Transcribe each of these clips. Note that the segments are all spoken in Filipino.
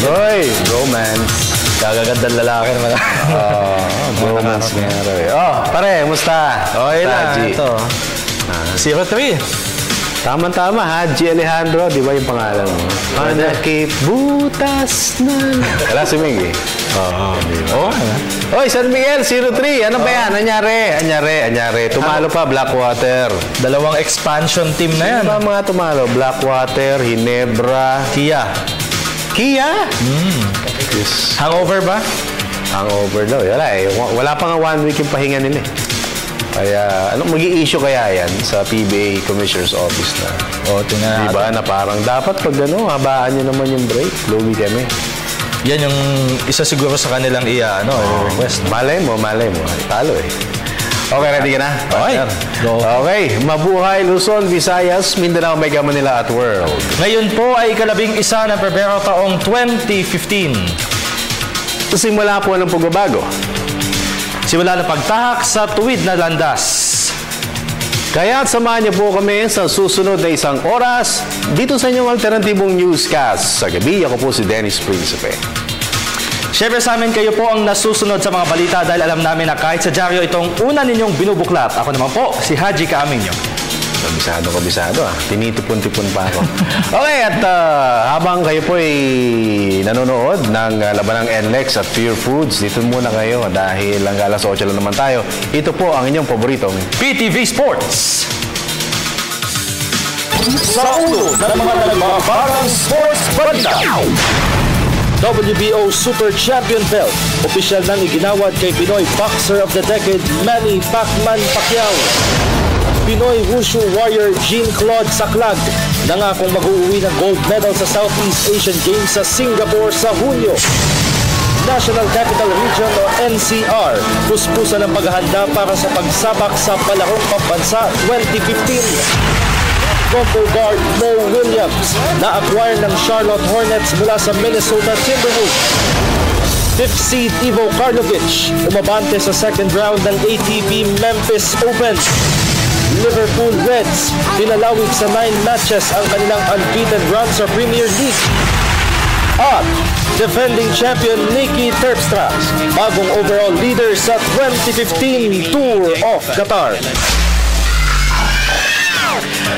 Hoy, bromance. Gagagandang lalaki naman. Bromance nga rin. Pare, musta? Okay lang, ito. 03. Tama-tama, Haji Alejandro. Di ba yung pangalan mo? Manakip butas na. Wala si Ming eh. Oy, San Miguel, 03. Ano ba yan? Anyari. Tumalo pa, Blackwater. Dalawang expansion team na yan. Ano ba mga tumalo? Blackwater, Ginebra, Kia? Yes. Hangover ba? Hangover daw. Wala pa nga 1 week yung pahinga nila eh. Kaya, anong mag-i-issue kaya yan sa PBA Commissioner's Office na? Tingnan natin. Diba na parang dapat pag habaan nyo naman yung break. Luwi kami. Yan yung isa siguro sa kanilang request. Malay mo. Talo eh. Okay, ready ka na? Okay. Go. Okay. Mabuhay Luzon, Visayas, Mindanao, Mega Manila at World. Ngayon po ay ika-11 ng Pebrero taong 2015. Simula po ng pagbabago. Simula na pagtahak sa tuwid na landas. Kaya samahan niyo po kami sa susunod na 1 oras dito sa inyong alternatibong newscast. Sa gabi, ako po si Dennis Principe. Siyempre sa amin, kayo po ang nasusunod sa mga balita dahil alam namin na kahit sa dyaryo itong una ninyong binubuklat. Ako naman po, si Haji Kaaminyo. Kabisado ah. Tinitipon-tipon pa ako. Okay, at habang kayo po ay nanonood ng labanang NLEX at Pure Foods, dito muna kayo dahil hanggang alas 8 lang naman tayo. Ito po ang inyong paboritong PTV Sports. Sa ulo ng mga nagbabarang sports balita. WBO Super Champion Belt. Opisyal nang iginawad kay Pinoy Boxer of the Decade Manny Pacman Pacquiao. Pinoy Wushu Warrior Jean-Claude Saclag nangakong mag-uuwi ng gold medal sa Southeast Asian Games sa Singapore sa Hunyo. National Capital Region o NCR, puspusan ang paghahanda para sa pagsabak sa Palarong Pambansa 2015. Combo guard Mo Williams na-acquire ng Charlotte Hornets mula sa Minnesota Timberwolves. 5th seed Ivo Karlovic umabante sa second round ng ATP Memphis Open. Liverpool Reds pinalawig sa 9 matches ang kanilang unbeaten run sa Premier League. At defending champion Nikki Terpstra, bagong overall leader sa 2015 Tour of Qatar.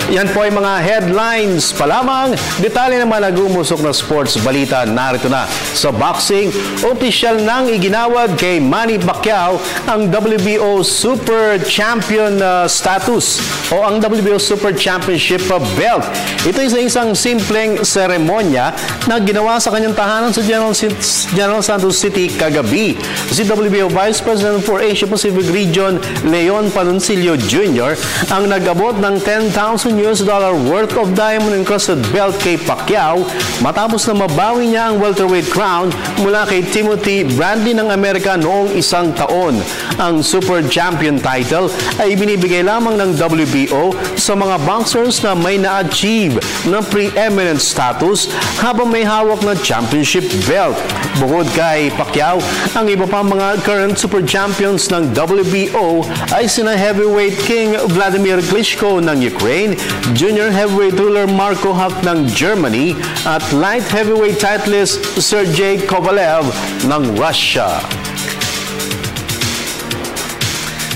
Yan po ay mga headlines pa lamang. Detalye naman na gumusok na sports balita narito na. Sa boxing, opisyal nang iginawad kay Manny Pacquiao ang WBO Super Champion status o ang WBO Super Championship belt. Ito ay sa isang simpleng seremonya na ginawa sa kanyang tahanan sa General Santos City kagabi. Si WBO Vice President for Asia Pacific Region Leon Panoncillo Jr. ang nag-abot ng $10,000 worth of diamond-encrusted belt kay Pacquiao matapos na mabawi niya ang welterweight crown mula kay Timothy Bradley ng Amerika noong 1 taon. Ang Super Champion title ay binibigay lamang ng WBO sa mga boxers na may na-achieve ng preeminent status habang may hawak na championship belt. Bukod kay Pacquiao, ang iba pang mga current Super Champions ng WBO ay sina heavyweight king Vladimir Klitschko ng Ukraine, junior heavyweight ruler Marco Huck ng Germany at light heavyweight titleist Sergey Kovalev ng Russia.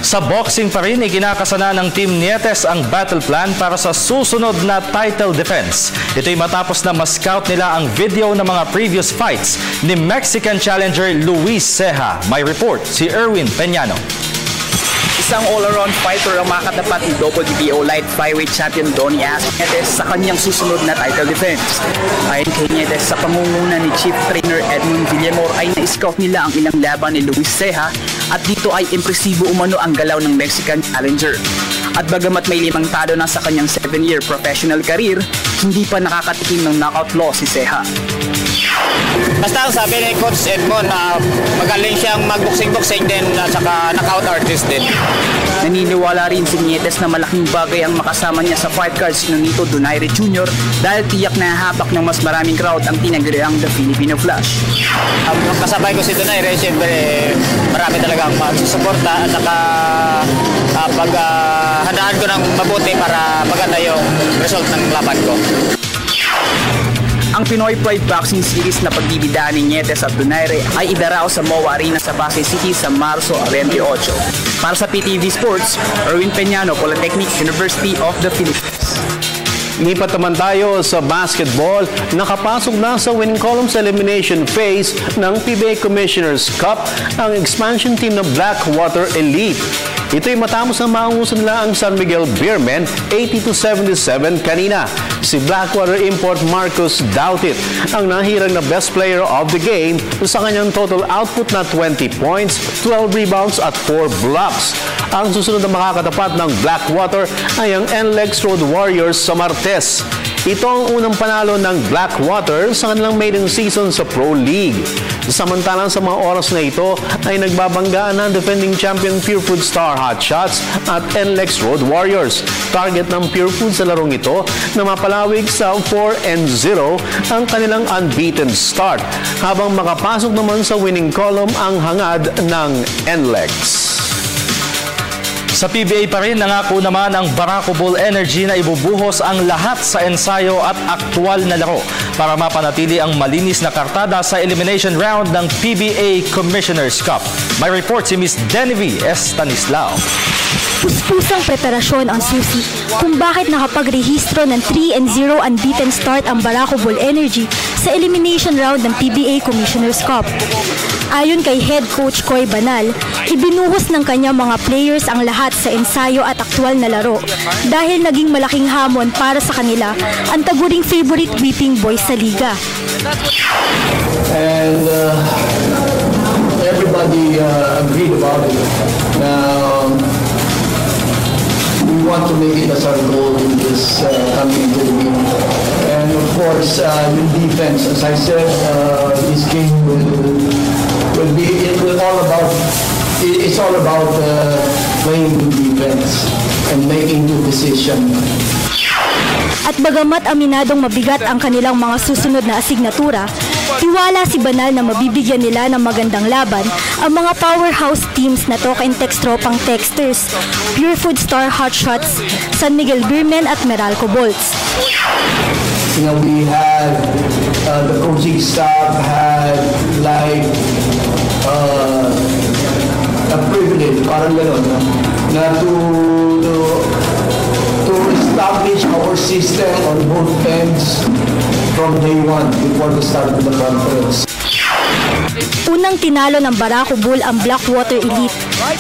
Sa boxing pa rin, ikinakasana ng Team Nietes ang battle plan para sa susunod na title defense. Ito'y matapos na ma-scout nila ang video ng mga previous fights ni Mexican challenger Luis Ceja. May report si Erwin Peñano. Isang all-around fighter ang makatapat ni WBO Light Flyweight Champion Donnie Nietes sa kanyang susunod na title defense. Ayon kay Nietes, sa pangunguna ni Chief Trainer Edmund Villamor ay na-scout nila ang ilang laban ni Luis Ceja at dito ay impresibo umano ang galaw ng Mexican challenger. At bagamat may 5 talo na sa kanyang 7-year professional career, hindi pa nakakatikim ng knockout loss si Ceja. Basta ang sabi ni Coach Edmond na magaling siyang mag-boxing-boxing din at saka knockout artist din. Naniniwala rin si Nietes na malaking bagay ang makasama niya sa fight cards ni Nonito Donaire Jr. dahil tiyak na hapak ng mas maraming crowd ang tinaguriang The Filipino Flash. Nung kasabay ko si Donaire, siyempre marami talagang magsusuporta at saka handaan ko ng mabuti para maganda yung result ng laban ko. Ang Ang Pinoy Pride Boxing Series na pagbibidaan ni Nietes at Donaire ay idaraw sa MOA Arena sa Pasay City sa Marso 28. Para sa PTV Sports, Erwin Peñano, Polytechnic University of the Philippines. Lipat naman tayo sa basketball. Nakapasok na sa winning columns elimination phase ng PBA Commissioner's Cup ang expansion team ng Blackwater Elite. Ito'y matapos na maungusan nila ang San Miguel Beermen 80-77 kanina. Si Blackwater import Marcus Doutit ang nahirang na best player of the game sa kanyang total output na 20 points, 12 rebounds at 4 blocks. Ang susunod na makakatapat ng Blackwater ay ang NLEX Road Warriors sa Martes. Ito ang unang panalo ng Blackwater sa kanilang maiden season sa Pro League. Samantalang sa mga oras na ito ay nagbabanggaan ng defending champion Pure Food Star Hotshots at NLEX Road Warriors. Target ng Pure Food sa larong ito na mapalawig sa 4-0 ang kanilang unbeaten start, habang makapasok naman sa winning column ang hangad ng NLEX. Sa PBA pa rin, nangako naman ang Barako Bull Energy na ibubuhos ang lahat sa ensayo at aktwal na laro para mapanatili ang malinis na kartada sa elimination round ng PBA Commissioner's Cup. May report si Ms. Denivy Estanislao. Puspusang preparasyon ang susi kung bakit nakapagrehistro ng 3-0 unbeaten start ang Barako Bull Energy sa elimination round ng PBA Commissioner's Cup. Ayon kay Head Coach Coy Banal, ibinuhos ng kanyang mga players ang lahat sa ensayo at aktwal na laro dahil naging malaking hamon para sa kanila ang taguring favorite whipping boys sa liga. And everybody agreed about it. We want to make it as our goal in this coming into the game. And of course, yung defense, as I said, this game it's all about playing good defense and making good decisions. At bagamat aminadong mabigat ang kanilang mga susunod na asignatura, tiwala si Banal na mabibigyan nila ng magandang laban ang mga powerhouse teams na Talk and Text Tropang Texters, Pure Food Star Hotshots, San Miguel Beermen at Meralco Bolts. You know, we had the coaching staff had like a privilege, parang gano'n, na to establish our system on both ends from day one before the start of the conference. Unang tinalo ng Barako Bull ang Blackwater Elite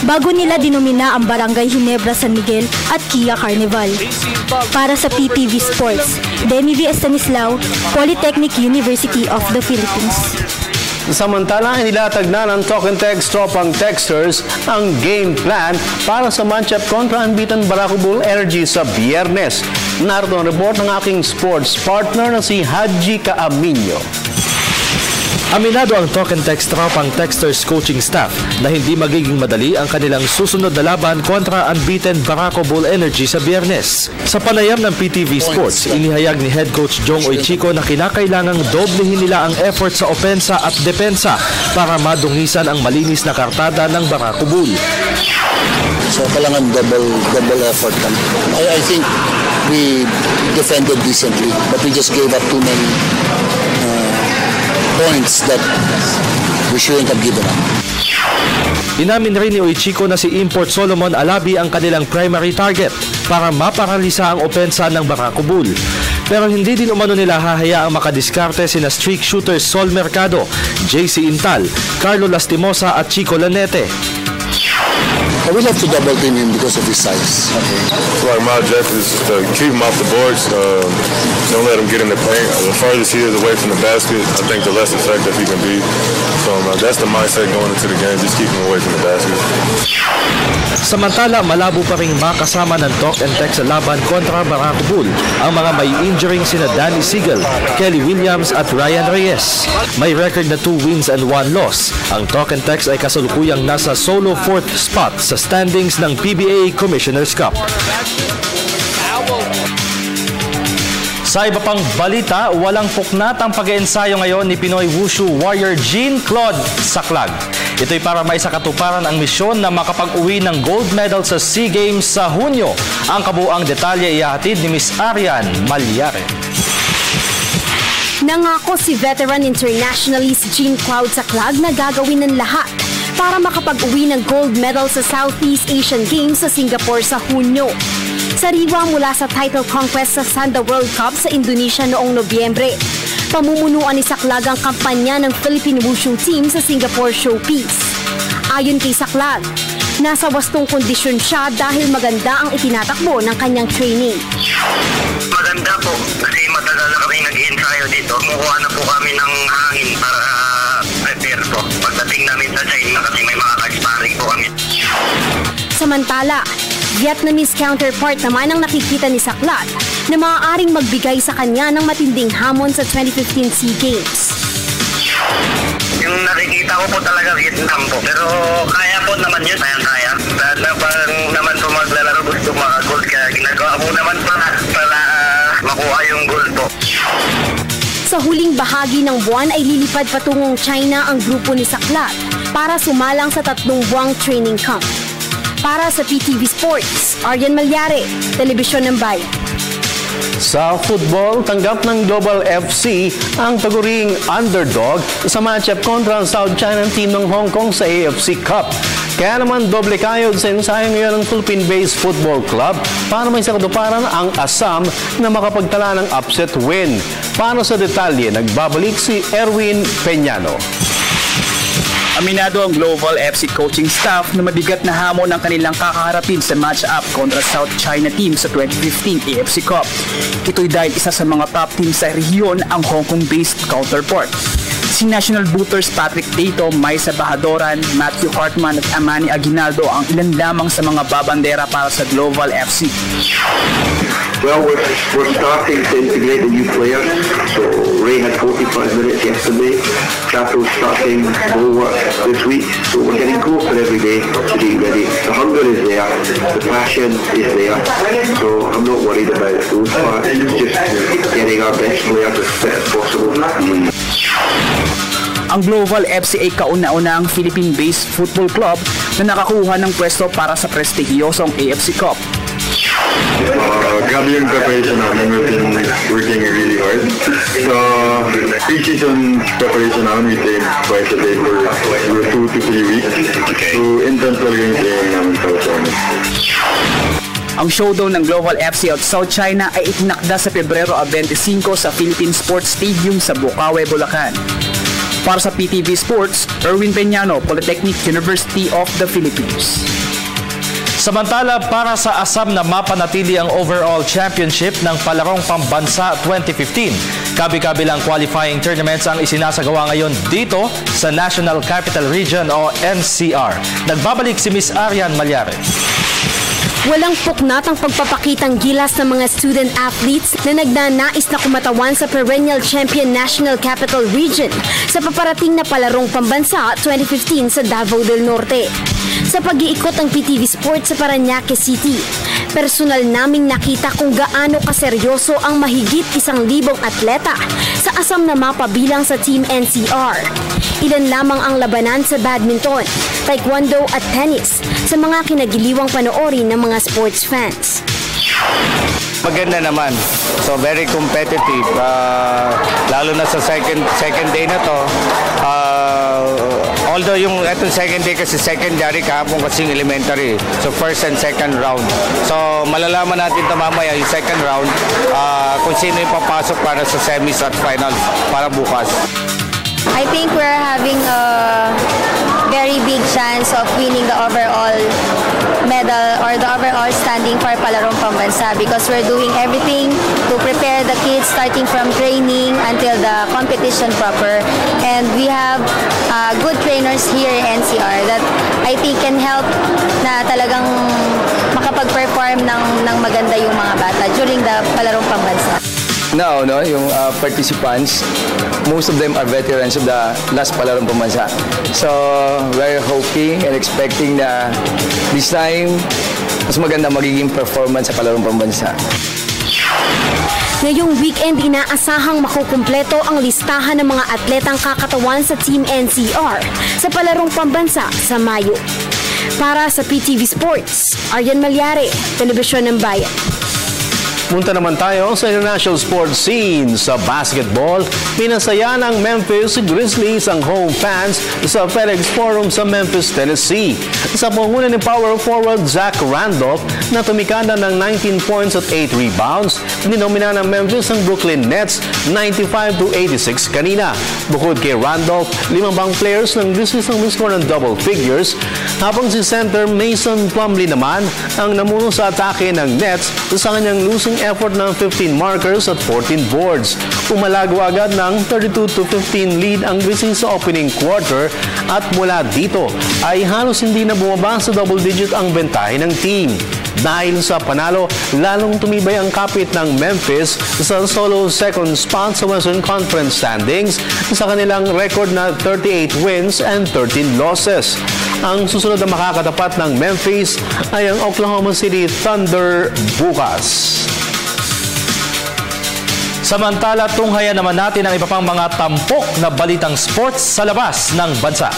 bago nila dinumina ang Barangay Ginebra San Miguel at Kia Carnival. Para sa PTV Sports, Denivy Estanislao, Polytechnic University of the Philippines. Samantala, inilatag na ng Talk and Text Tropang Texters ang game plan para sa matchup kontra unbeaten Barako Bull Energy sa Biyernes. Narito ang report ng aking sports partner na si Haji Caaminio. Aminado ang Talk and Text Tropang Texters coaching staff na hindi magiging madali ang kanilang susunod na laban kontra unbeaten Barako Bull Energy sa Biyernes. Sa panayam ng PTV Sports, inihayag ni Head Coach Jong Oichico na kinakailangang doblehin nila ang effort sa opensa at depensa para madungisan ang malinis na kartada ng Barako Bull. So kailangan double effort kami. I think we defended decently, but we just gave up too many points that we shouldn't have given up. Inamin rin ni Oichico na si Import Solomon Alabi ang kanilang primary target para maparalisa ang opensa ng Barako Bull. Pero hindi din umano nila hahayaang makadiskarte sina streak shooters Sol Mercado, JC Intal, Carlo Lastimosa at Chico Lanete. We'll have to double team him because of his size. So like my objective is to keep him off the boards. Don't let him get in the paint. The furthest he is away from the basket, I think the less effective he can be. So that's the mindset going into the game, just keep him away from the basket. Samantala, malabo pa rin makasama ng Talk and Text sa laban kontra Barako Bull ang mga may injuring sina Danny Siegel, Kelly Williams at Ryan Reyes. May record na 2 wins and 1 loss. Ang Talk and Text ay kasalukuyang nasa solo 4th spot sa standings ng PBA Commissioner's Cup. Sa iba pang balita, walang puknat ang pag-iensayo ngayon ni Pinoy Wushu Warrior Jean-Claude Saclag. Ito'y para maisakatuparan ang misyon na makapag-uwi ng gold medal sa SEA Games sa Hunyo. Ang kabuang detalye ihahatid ni Miss Arian Malyare. Nangako si veteran internationalist Jean Claude Saclag na gagawin ng lahat para makapag-uwi ng gold medal sa Southeast Asian Games sa Singapore sa Hunyo. Sariwa mula sa title conquest sa Sanda World Cup sa Indonesia noong Nobyembre. Pamumunuan ni Saclag ang kampanya ng Philippine Wushu team sa Singapore Showpiece. Ayon kay Saclag, nasa wastong kondisyon siya dahil maganda ang itinatakbo ng kanyang training. Maganda po kasi matagal na kami nag-ensayo dito. Kumukuha na po kami ng hangin para prepare po. Pagdating namin sa China kasi may mga ka-sparring po kami. Samantala, Vietnamese counterpart naman ang nakikita ni Saclag na maaaring magbigay sa kanya ng matinding hamon sa 2015 SEA Games. Yung nakikita ko po talaga Vietnam po. Pero kaya po naman yun. Kaya. Lahat na parang naman po maglalaro gusto maka-gold. Kaya ginagawa po naman para makuha yung gold po. Sa huling bahagi ng buwan ay lilipad patungong China ang grupo ni Saclag para sumalang sa 3 buwang training camp. Para sa PTV Sports, Arian Malyare, Telebisyon ng Bayan. Sa football, tanggap ng Global FC ang taguring underdog sa matchup kontra ang South China team ng Hong Kong sa AFC Cup. Kaya naman doble kayod sa ensayo ngayon ng Philippine-based football club para may sakatuparan ang Assam na makapagtala ng upset win. Para sa detalye, nagbabalik si Erwin Peñano. Aminado ang Global FC coaching staff na mabigat na hamon ang kanilang kakaharapin sa match-up kontra South China team sa 2015 AFC Cup. Ito'y dahil isa sa mga top team sa rehiyon ang Hong Kong-based counterpart. Si National Booters Patrick Dato, Maisa Bahadoran, Matthew Hartman at Amani Aguinaldo ang ilan lamang sa mga babandera para sa Global FC. Well, we're starting to integrate the new players. So Ray had 45 minutes yesterday. Chato's starting bulwark this week. So we're getting closer every day to being ready. The hunger is there. The passion is there. So I'm not worried about those parts. It's just getting our best players as fit as possible. Ang Global FC ay kauna-unahang Philippine-based football club na nakakuha ng pwesto para sa prestigyosong AFC Cup. Grabe yung preparation namin. We've been working really hard. So, pre-season preparation namin, we train twice a day for 2 to 3 weeks. So, intense talaga yung training namin sa China. Ang showdown ng Global FC at South China ay itinakda sa Pebrero 25 sa Philippine Sports Stadium sa Bukawe, Bulacan. Para sa PTV Sports, Erwin Peñano, Polytechnic University of the Philippines. Samantala, para sa Assam na mapanatili ang overall championship ng Palarong Pambansa 2015, kabi-kabilang qualifying tournaments ang isinasagawa ngayon dito sa National Capital Region o NCR. Nagbabalik si Miss Arian Malyare. Walang puknatang pagpapakitang gilas ng mga student athletes na nagnanais na kumatawan sa perennial champion National Capital Region sa paparating na Palarong Pambansa 2015 sa Davao del Norte. Sa pag-iikot ng PTV Sports sa Parañaque City, personal naming nakita kung gaano kaseryoso ang mahigit 1,000 atleta sa Assam na mapabilang sa Team NCR. Ilan lamang ang labanan sa badminton, taekwondo at tennis sa mga kinagiliwang panoorin ng mga sports fans. Maganda naman. So very competitive. Lalo na sa second day na to. Although yung etong second day kasi secondary, kahapon kasing elementary. So first and second round. So malalaman natin ito mamaya yung second round kung sino yung papasok para sa semis at finals para bukas. I think we're having a very big chance of winning the overall medal or the overall standing for Palarong Pambansa because we're doing everything to prepare the kids starting from training until the competition proper. And we have good trainers here in NCR that I think can help na talagang makapag-perform ng maganda yung mga bata during the Palarong Pambansa. Now, yung participants, most of them are veterans of the last Palarong Pambansa. So, we're hoping and expecting na this time, mas maganda magiging performance sa Palarong Pambansa. Ngayong weekend, inaasahang makukumpleto ang listahan ng mga atletang kakatawan sa Team NCR sa Palarong Pambansa sa Mayo. Para sa PTV Sports, Arian Malyare, Telebisyon ng Bayan. Punta naman tayo sa international sports scene. Sa basketball, pinasaya ng Memphis Grizzlies ang home fans sa FedEx Forum sa Memphis, Tennessee. Sa panguna ni power forward Zach Randolph na tumikada ng 19 points at 8 rebounds, ninomina ng Memphis ang Brooklyn Nets 95-86 kanina. Bukod kay Randolph, 5 bang players ng Grizzlies ang miscore ng double figures, habang si center Mason Plumlee naman ang namuno sa atake ng Nets sa kanyang losing effort ng 15 markers at 14 boards. Umalago agad ng 32-15 lead ang Grizzlies sa opening quarter at mula dito ay halos hindi na bumaba sa double digit ang bentahe ng team. Dahil sa panalo, lalong tumibay ang kapit ng Memphis sa solo second spot sa Western Conference standings sa kanilang record na 38 wins and 13 losses. Ang susunod na makakatapat ng Memphis ay ang Oklahoma City Thunder bukas. Samantala, tunghayan naman natin ang iba pang mga tampok na balitang sports sa labas ng bansa.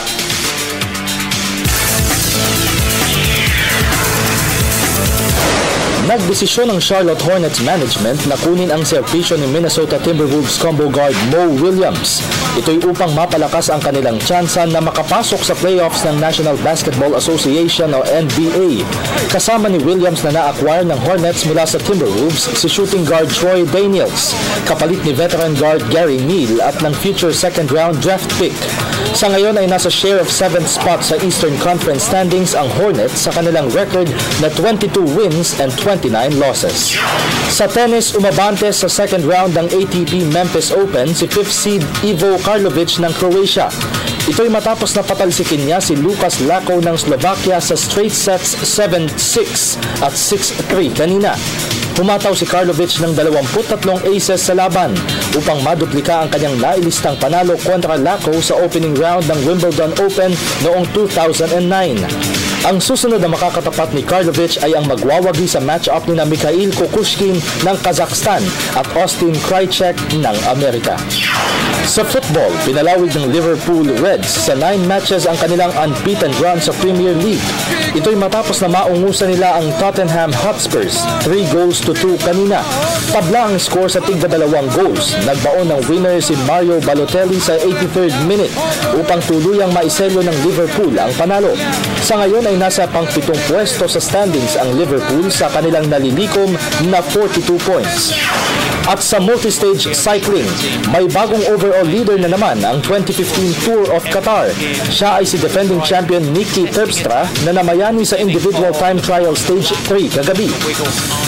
Nagdesisyon ng Charlotte Hornets management na kunin ang serbisyo ni Minnesota Timberwolves combo guard Mo Williams. Ito'y upang mapalakas ang kanilang tsansa na makapasok sa playoffs ng National Basketball Association o NBA. Kasama ni Williams na na-acquire ng Hornets mula sa Timberwolves si shooting guard Troy Daniels, kapalit ni veteran guard Gary Neal at ng future second-round draft pick. Sa ngayon ay nasa share of 7th spot sa Eastern Conference standings ang Hornets sa kanilang record na 22 wins and 29 losses. Sa tennis, umabante sa second round ng ATP Memphis Open si 5th seed Ivo Karlovic ng Croatia. Ito'y matapos na patalsikin niya si Lukas Lacko ng Slovakia sa straight sets 7-6 at 6-3 kanina. Humataw si Karlovic ng 23 aces sa laban upang maduplika ang kanyang nailistang panalo kontra Lacko sa opening round ng Wimbledon Open noong 2009. Ang susunod na makakatapat ni Karlovic ay ang magwawagi sa match-up ni na Mikhail Kukushkin ng Kazakhstan at Austin Krajicek ng Amerika. Sa football, pinalawig ng Liverpool Reds sa 9 matches ang kanilang unbeaten run sa Premier League. Ito'y matapos na maungusan nila ang Tottenham Hotspurs 3-2 kanina. Tabla ang score sa tigda 2 goals. Nagbaon ng winner si Mario Balotelli sa 83rd minute upang tuluyang maiselyo ng Liverpool ang panalo. Sa ngayon ay nasa pang-7 pwesto sa standings ang Liverpool sa kanilang nalilikom na 42 points. At sa multistage cycling, may bagong overall leader na naman ang 2015 Tour of Qatar. Siya ay si defending champion Niki Terpstra na namayani sa individual time trial stage 3 kagabi.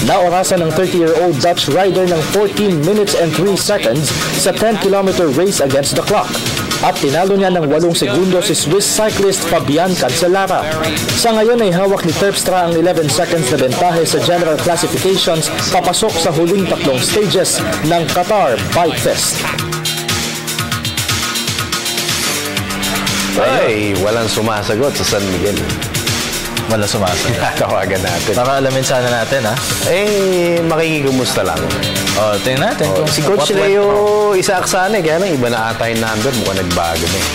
Naorasan ng 30-year-old Dutch rider ng 14 minutes and 3 seconds sa 10-kilometer race against the clock. At tinalo niya ng 8 segundo si Swiss cyclist Fabian Cancellara. Sa ngayon ay hawak ni Terpstra ang 11 seconds na bentahe sa general classifications papasok sa huling 3 stages ng Qatar Bike Fest. Ay, walang sumasagot sa San Miguel. Wala sumasagot. Tawagan natin. Para alamin sana natin, ha? Makikikumusta lang. Tingnan natin. Si Coach Leo Isaac sana, kaya lang iba na ata yung number, mukhang nagbago na eh.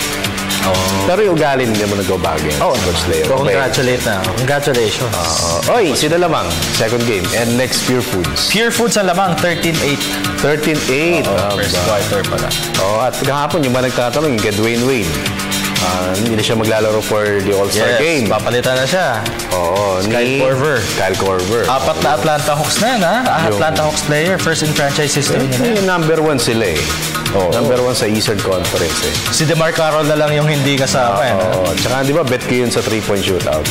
Pero yung ugali hindi mo nagbabago yan. Coach Leo. Congratulations. Oy, sila lamang. Second game. And next, Pure Foods. Pure Foods ang lamang, 13-8. 13-8. First quarter pala. At kahapon, yung mga nagtatanong, yung Dwayne Wade. Hindi na siya maglalaro for the All-Star game. Papalitan na siya. Kyle Korver. 4 na Atlanta Hawks na yan, ha? Atlanta Hawks player, first in franchise history nila. Yung number 1 sila eh. Number 1 sa Eastern Conference eh. Si DeMar Carroll na lang yung hindi kasama. Tsaka di ba bet ko yun sa 3-point shootout?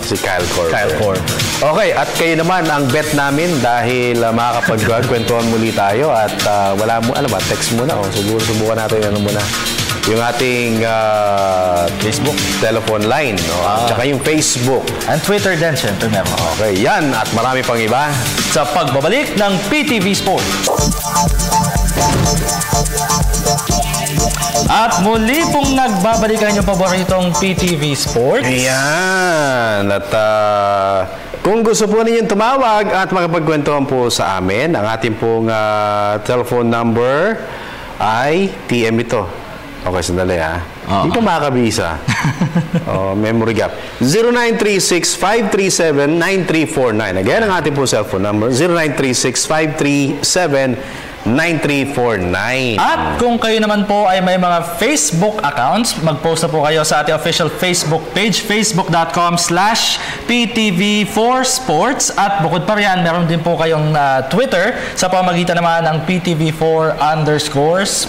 Si Kyle Korver. Okay, at kayo naman ang bet namin dahil makakapagkwentuhan muli tayo at wala mo, text muna. Siguro subukan natin muna. Yung ating Facebook telephone line, tsaka yung Facebook. And Twitter din, syempre meron. Okay, yan. At marami pang iba sa pagbabalik ng PTV Sport. At muli pong nagbabalik ang inyong paboritong PTV Sports. Ayan. At kung gusto po ninyong tumawag at makapagkwentuhan po sa amin, ang ating pong telephone number ay TM ito. Okay, sandali Hindi pa makakabisa. Memory gap. 0936-537-9349. Again, ang ating po cellphone number, 0936-537-9349. At kung kayo naman po ay may mga Facebook accounts, mag-post na po kayo sa ating official Facebook page, facebook.com/PTV4Sports. At bukod pa riyan, meron din po kayong Twitter sa pamagitan naman ng PTV4_sports.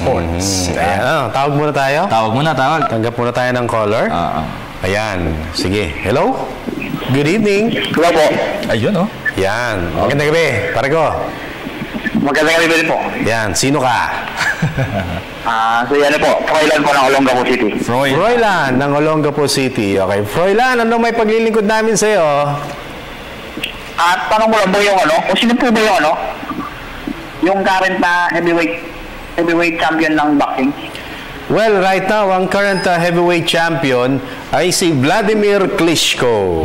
Tawag muna tayo? Tawag muna, tawag. Tanggap muna tayo ng caller. Ayan. Sige. Hello? Good evening. Hello po. Ayun, Yan. Magandang gabi. Pare ko. Magandang gabi din po. Yan. Sino ka? So yan po. Froilan po ng Olongapo City. Froilan ng Olongapo City. Okay. Froilan, ano may paglilingkod namin sa'yo? At tanong mo lang po yung kung sino po ba yung yung current na heavyweight champion ng boxing? Well, right now, ang current heavyweight champion ay si Vladimir Klitschko.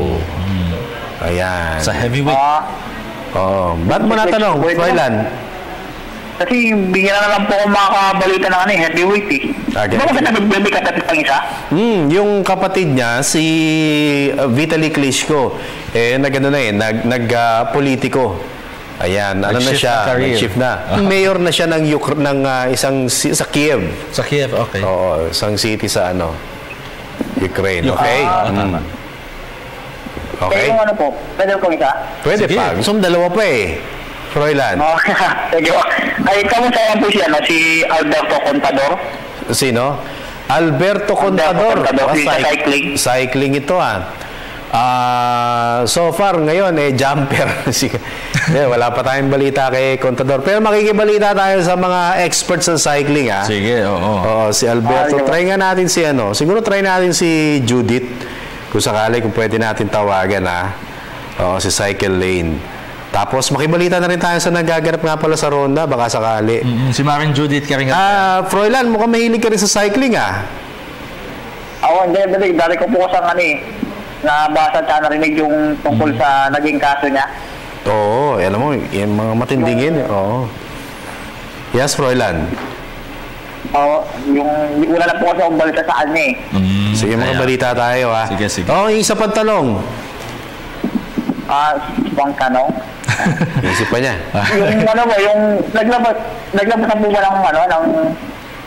Ayan. Sa heavyweight? Ba't mo natanong, Froilan? Kasi bigyan na lang po akong makabalita ng heavyweight Okay. Ano ba nagbibigay kapatid pang isa? Yung kapatid niya, si Vitaly Klitschko, nag-politiko. Ayan, ano na siya, nag-shift na. Mayor na siya ng sa Kiev. Sa Kiev, okay. Oo, isang city sa Ukraine, okay? Okay. Kaya yung po, pwede po isa? Pwede pa. Gusto mo dalawa pa Froilan. Thank you. Ay, kamusta yan po si Alberto Contador? Sino? Alberto Contador. Cycling. Cycling ito so far ngayon jumper. Wala pa tayong balita kay Contador. Pero makikibalita tayo sa mga experts sa cycling Sige, oo. Si Alberto. Try nga natin si siguro try natin si Judith. Kung sakali kung pwede natin tawagan si Cycle Lane. Tapos makibalita na rin tayo sa nagaganap nga pala sa Ronda, baka sakali. Si Maring Judith Karingat. Froilan, mukhang mahilig ka rin sa cycling hindi. Dali ko po sa nabasa at narinig yung tungkol sa naging kaso niya. Oo, alam mo, yung mga matindingin. Oo. Yes, Froilan. Yung wala na po kasi akong balita sa kanya Sige, mga balita tayo Sige. Yung isa pang tanong. Pang tanong? Isip pa niya. Yung yung naglabas na po ba ng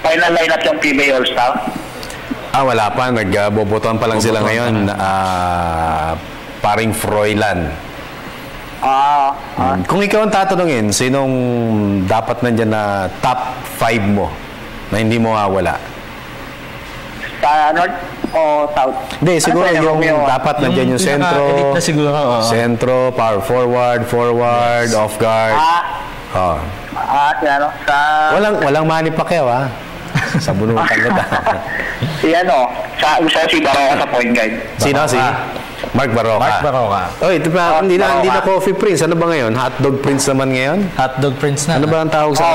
final lineup yung PBA All-Star? Wala pa. Nagbobotohan pa lang sila ngayon. Paring Froilan. Kung ikaw ang tatanungin, sinong dapat nandyan na top 5 mo na hindi mo wala? Sa North o South? Hindi, siguro yung dapat nandyan yung sentro. Sentro, power forward, off guard. Walang Manny Pacquiao sa bunutan kita. Si Baroka sa point guard. Sino si? Mark Baroka. Ito pa, hindi na Coffee Prince. Ano ba ngayon? Hotdog Prince naman ngayon? Hotdog Prince na. Ano ba ang tawag sa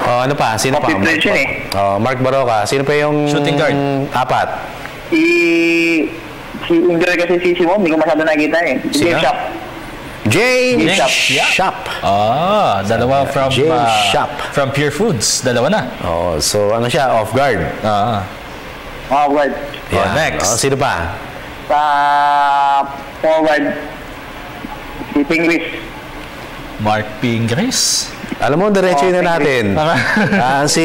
ano pa? Sino pa? Coffee Prince yun Mark Baroka. Sino pa yung shooting guard? Si Ingrid kasi si Simon, hindi ko masyado nakikita James Shop. James Shop. Dalawa from Pure Foods. Dalawa na. So ano siya? Off guard. Off guard. Next. Sino pa? Sa forward, si Pingris. Mark Pingris. Alam mo, diretso na natin. Si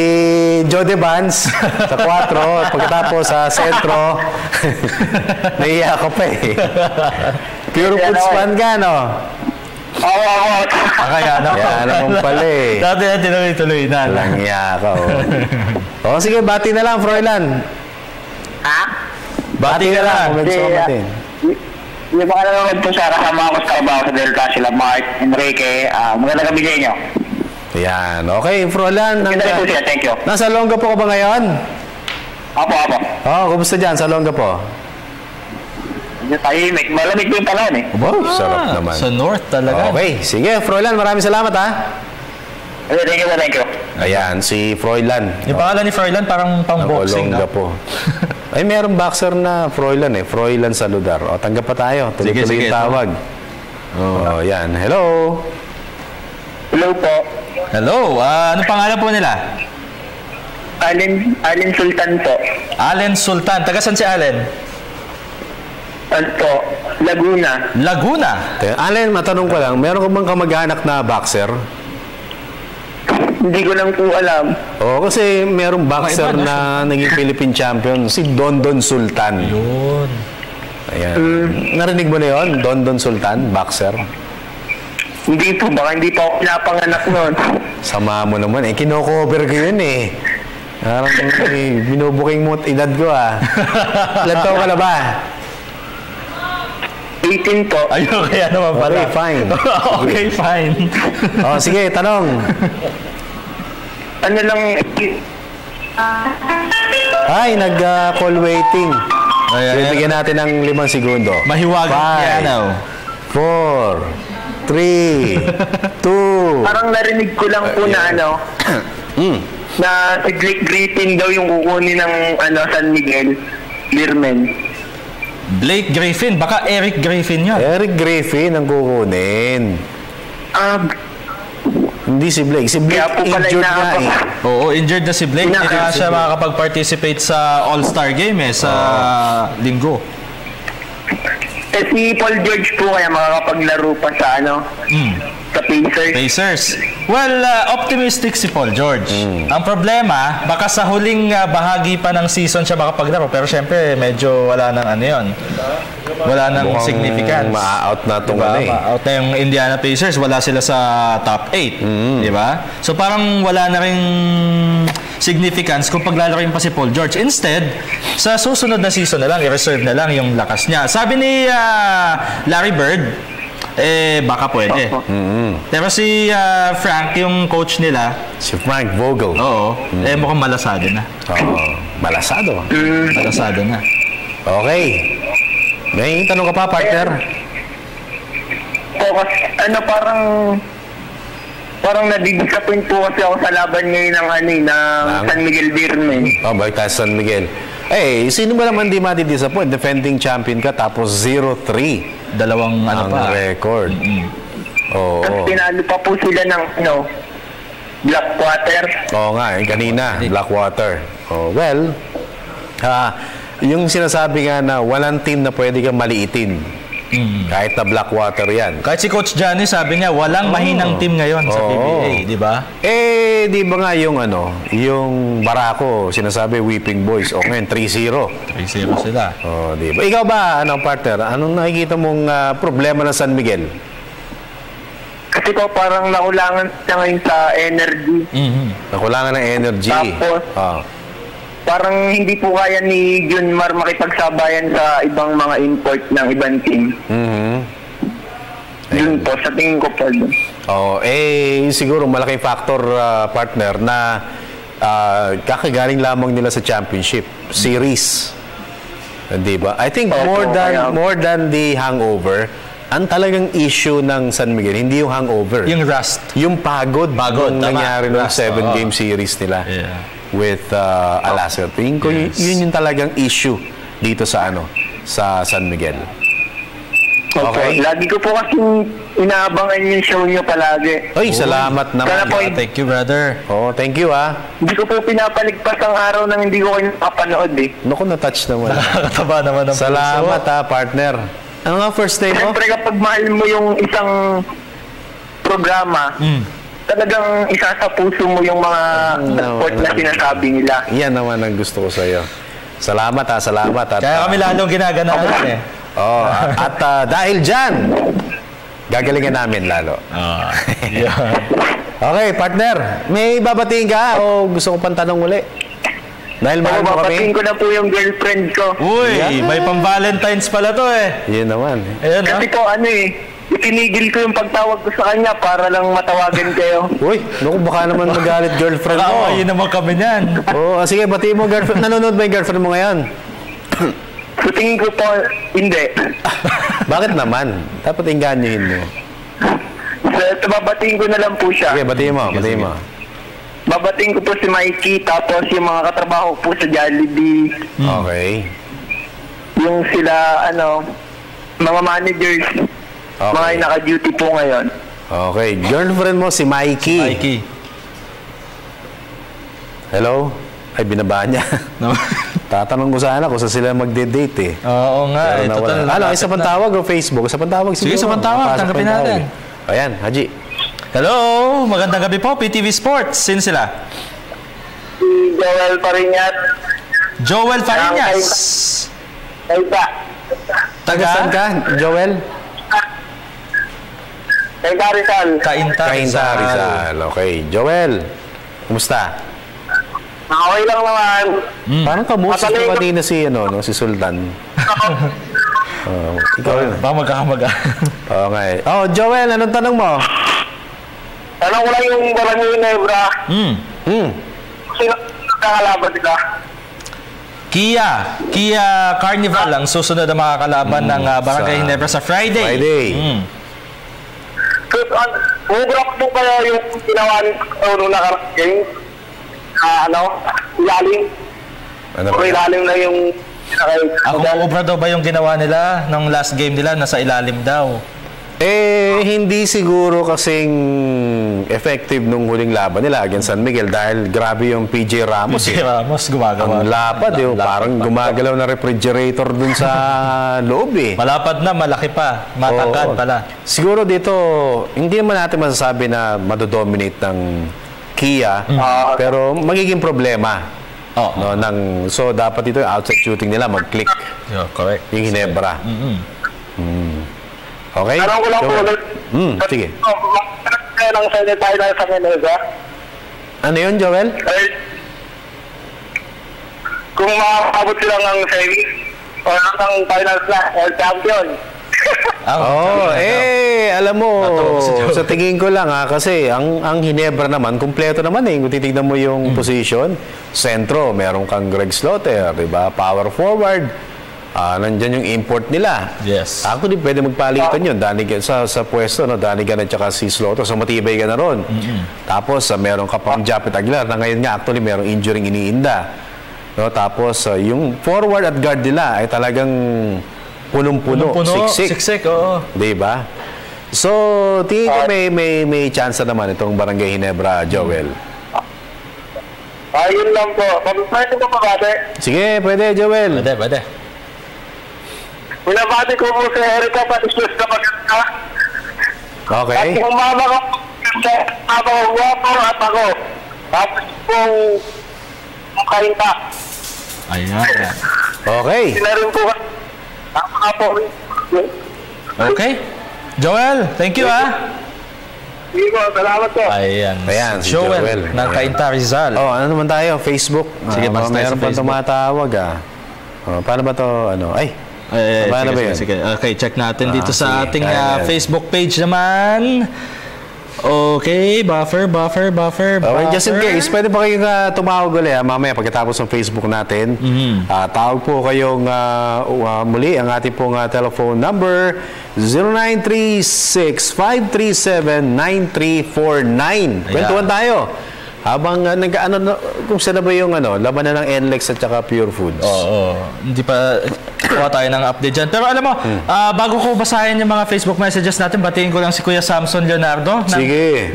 Jody Vance sa 4, pagkatapos sa sentro. Naiiyak ko pa Pure Foods fan ka, no? Kaya naman pala Dati na tinuloy-tuloy na. Walang iyak ako. Sige, bati na lang, Froilan. Bati na lang. Yung mga nanonood po sa kasama ko sa trabaho sa Delta, sila Mark, Enrique, magandang gabi sa inyo. Yan. Okay, Froilan. Thank you. Nasa Olongapo ka ba ngayon? Apo. Kumusta dyan sa Olongapo? Tahimik. Malamig po yung panahon Sarap naman. Sa North talaga. Okay. Sige, Froilan. Maraming salamat Thank you. Ayan, si Froilan. Yung pangalan ni Froilan parang pang-boxing Olongapo. Ay, merong boxer na Froilan Froilan Saludar. Tanggap pa tayo. Tuloy-tuloy yung tawag. Yan. Hello. Hello po. Hello. Ano pangalan po nila? Allen Sultan po. Allen Sultan. Taga saan si Allen? Ano po? Laguna. Laguna? Allen, matanong ko lang, meron ka bang kamag-anak na boxer? Hindi ko lang po alam. Oo, kasi merong boxer na naging Philippine champion, si Dondon Sultan. Yun. Ayan. Narinig mo na yun? Dondon Sultan, boxer? Hindi po, baka hindi pa ako pinapanganak nun. Sama mo naman eh. Kino-cover ko yun eh. Parang binubuking mo edad ko ah. Ilan taon ka na ba? 18 po. Ayun, kaya naman pala. Okay, fine. Okay, fine. Sige, tanong. Ano lang... Ay, nag-call waiting. Bibigyan natin ng 5 segundo. Mahiwagang piano. 4, 3, 2. Parang narinig ko lang po na na si Blake Griffin daw yung kukunin ng San Miguel, Learmen. Blake Griffin? Baka Eric Griffin yun. Eric Griffin ang kukunin. Hindi si Blake. Si Blake injured na eh. Oo, injured na si Blake. Hindi na siya makakapag-participate sa All-Star Game sa linggo. Si Paul George po kaya makakapaglaro pa sa sa Pacers. Well, optimistic si Paul George. Ang problema, baka sa huling bahagi pa ng season siya makapaglaro. Pero syempre, medyo wala nang wala nang significance. Ma-out na itong Ma-out na yung Indiana Pacers. Wala sila sa top 8. Diba? So parang wala na rin significance kung paglalaroin pa si Paul George. Instead, sa susunod na season na lang, i-reserve na lang yung lakas niya. Sabi ni Larry Bird, baka pwede. Pero si Frank, yung coach nila, si Frank Vogel. Oo. Mukhang malasado na. Malasado? Malasado na. Okay. May tanong ka pa, partner? Parang nadidisappoint po kasi ako sa laban ngayon ng San Miguel Learmen. Balik tayo sa San Miguel. Sino ba naman di madidisappoint? Defending champion ka tapos 0-3. Dalawang ang record. Tapos pinalo pa po sila ng Blackwater. Oo nga, kanina, Blackwater. Well, yung sinasabi nga na walang team na pwede kang maliitin. Kahit na Blackwater yan. Kahit si Coach Johnny sabi niya, walang mahinang team ngayon sa PBA, di ba? Di ba nga yung Barako, sinasabi Whipping Boys, ngayon 3-0. 3-0 sila. Di ba? Ikaw ba, partner, anong nakikita mong problema ng San Miguel? Kasi po parang nakulangan siya ngayon sa energy. Nakulangan ng energy. Tapos, parang hindi po kaya ni Junmar makipagsabayan sa ibang mga import ng ibang team. Yun po, sa tingin ko po. Siguro malaking factor, partner, na kakagaling lamang nila sa championship series. Di ba? I think more than the hangover, ang talagang issue ng San Miguel, hindi yung hangover. Yung rust. Yung pagod nung nangyari ng 7-game series nila. With Alaska. Tingin ko yun yung talagang issue dito sa San Miguel. Okay. Lagi ko po kasi inaabangan yung show nyo palagi. Salamat naman. Thank you, brother. Thank you Hindi ko po pinapaligpas ang araw nang hindi ko kayo napapanood Naku, na-touch naman. Nakakataba naman ang salamat partner. Ano nga first name mo? Siyempre kapag mahal mo yung isang programa, talagang isa sa puso mo yung mga sport na sinasabi nila. Yan naman ang gusto ko sa iyo. Salamat salamat. Kaya kami lalong ginaganaan At dahil dyan, gagalingan namin lalo. Okay, partner, may babatiin ka o gusto ko pang tanong uli? Dahil mahal mo kami. Babatiin ko na po yung girlfriend ko. Uy, may pang-Valentine's pala to Yun naman. Kasi po itinigil ko yung pagtawag ko sa kanya para lang matawagan kayo. Uy, baka naman magalit girlfriend mo. Yun naman kami niyan. Sige, batiin mo girlfriend. Nanonood ba yung girlfriend mo ngayon? So tingin ko po, hindi. Bakit naman? Dapat inganyahin mo. So, babatiin ko na lang po siya. Sige, batiin mo. Babatiin ko po si Mikey, tapos yung mga katrabaho po sa Jollibee. Okay. Yung sila, mga managers. Mga naka-duty po ngayon. Okay. Girlfriend mo si Mikey. Mikey. Hello? Ay, binaba niya. Tatanong ko sana kung saan sila magde-date eh. Oo nga. Isa pang tawag o Facebook? Isa pang tawag siguro. Sige, isa pang tawag. Tanggapin natin. Ayan, Haji. Hello, magandang gabi po. PTV Sports. Sino sila? Si Joel Fariñas. Joel Fariñas. Taga saan ka, Joel? Kainta Rizal. Kainta Rizal. Okay. Joel, kumusta? Okay lang naman. Parang kamusap ko kanina si Sultan. Ikaw yun. Baka magkakamaga. Okay. Joel, anong tanong mo? Tanong ko lang yung Barangay Ginebra. Sino nakakalaban sila? Kia Carnival ang susunod na makakalaban ng Barangay Ginebra sa Friday. Umugrap po kaya yung ginawa nung nakarang game? Ilalim. Ilalim na yung... Obra daw ba yung ginawa nila nung last game nila? Nasa ilalim daw. Hindi siguro kasing effective nung huling laban nila against San Miguel dahil grabe yung PJ Ramos. PJ Ramos gumagawa. Ang lapad parang gumagalaw na refrigerator dun sa loob eh. Malapad na, malaki pa. Matangkad pala. Siguro dito, hindi naman natin masasabi na madodominate ng Kia, pero magiging problema. So dapat ito yung outside shooting nila mag-click. Correct. Yung Ginebra. Okay? Tanong ko lang po ulit. Sige. Ng semi-final sa Meneza. Ano yun, Joel? Kung makakabot sila ng semi o ng finals na, world champion. Alam mo, sa tingin ko lang kasi ang Ginebra naman, kumpleto naman kung titignan mo yung position, sentro, meron kang Greg Slaughter, diba? Power forward, nandyan yung import nila. Yes. Actually, pwede magpalitan yun. Sa pwesto, Danigan at saka si Slaughter. So, matibay ka na ron. Tapos, meron ka pang Japet Aguilar na ngayon nga, actually, merong injury iniinda. Tapos, yung forward at guard nila ay talagang punong-puno. Siksik. Oo. Diba? So, tingin ko may chance naman itong Barangay Ginebra, Joel. Yun lang po. Pwede po mabate? Sige, pwede, Joel. Pwede. Pinabati ko po sa Erika Patislos na maganda. Okay. At kung mama ko guwapo at ako. Tapos kung Kainta. Ayan. Okay. Sila rin po. Okay. Joel, thank you Sige po, salamat po. Ayan, si Joel ng Kainta Rizal. Ano naman tayo? Facebook. Sige, basta mayroon pa tumatawag paano ba to? Paano ba yun? Sige. Okay, check natin dito sa ating Facebook page naman. Okay, buffer. Okay, just in case, pwede pa kayong tumawag ulit mamaya pagkatapos ng Facebook natin. Tawag po kayong muli ang ating pong telephone number 0936-537-9349. Kwentuhan tayo. Habang kung saan na ba yung labanan ng NLEX at saka Pure Foods. Hindi pa kuha tayo ng update dyan. Pero alam mo, bago ko basahin yung mga Facebook messages natin, batiin ko lang si Kuya Samson Leonardo. Sige.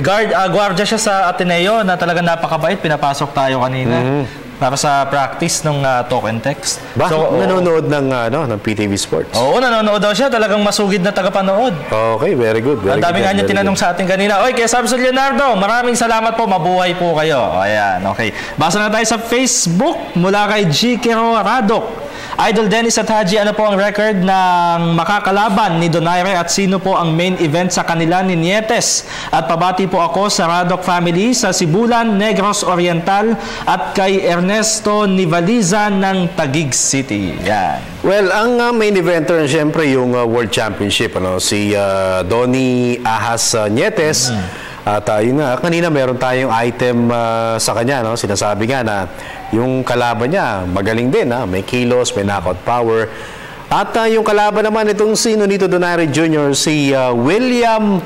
Guardia siya sa Ateneo na talagang napakabait. Pinapasok tayo kanina. Para sa practice ng talk and text. Nanonood ng PTV Sports? Oo, nanonood daw siya. Talagang masugid na tagapanood. Okay, very good. Ang dami nga niya tinanong sa atin kanina. Kaya Samson Leonardo, maraming salamat po. Mabuhay po kayo. Ayan, okay. Basa na tayo sa Facebook mula kay G. Kero Radok. Idol Dennis at Haji, ano po ang record ng makakalaban ni Donaire at sino po ang main event sa kanila ni Nietes? At pabati po ako sa Radok family sa Sibulan, Negros Oriental at kay Ernesto Nivaliza ng Taguig City. Yan. Well, ang main eventer siyempre yung World Championship, si Donnie Ahas Nietes. At yun nga, kanina meron tayong item sa kanya, sinasabi nga na yung kalaban niya magaling din, may kilos, may knockout power. At yung kalaban naman itong sino nito Donaire Jr., si William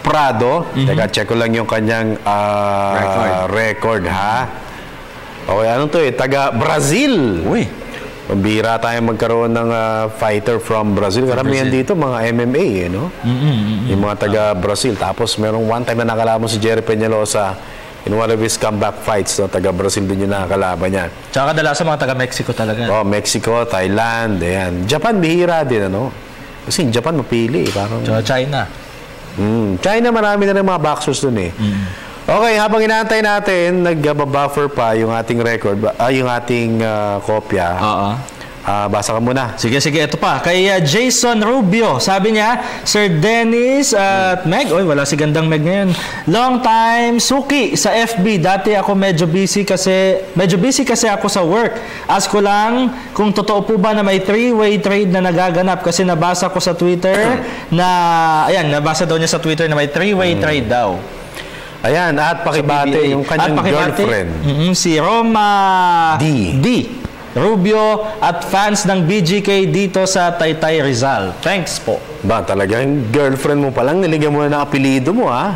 Prado. Teka, check ko lang yung kanyang record ha. Okay, anong to taga Brazil. Pambira tayo magkaroon ng fighter from Brazil. Karamihan dito mga MMA, no? Yung mga taga Brazil. Tapos merong one time na nakalaban si Jerry Peñalosa in one of his comeback fights. So, taga-Brazil din yung nakakalaban niya. Tsaka kadalasan mga taga-Mexico talaga. Oh, Mexico, Thailand, ayan. Japan, bihira din, ano? Kasi Japan, mapili. Parang... Tsaka China. China, marami na rin mga boxers dun eh. Okay, habang inaantay natin, nag-buffer pa yung ating record, yung ating kopya. Basa ka muna. Sige, ito pa. Kay Jason Rubio, sabi niya, Sir Dennis at Meg, wala si gandang Meg ngayon. Long time suki sa FB. Dati ako medyo busy kasi ako sa work. Ask ko lang kung totoo po ba na may 3-way trade na nagaganap kasi nabasa ko sa Twitter nabasa daw niya sa Twitter na may 3-way trade daw. Ayan, at pakibate yung kanyang girlfriend. Si Roma D. Rubio at fans ng BGK dito sa Taytay Rizal. Thanks po. Talagang girlfriend mo palang niligyan mo na ng apelido mo, ha?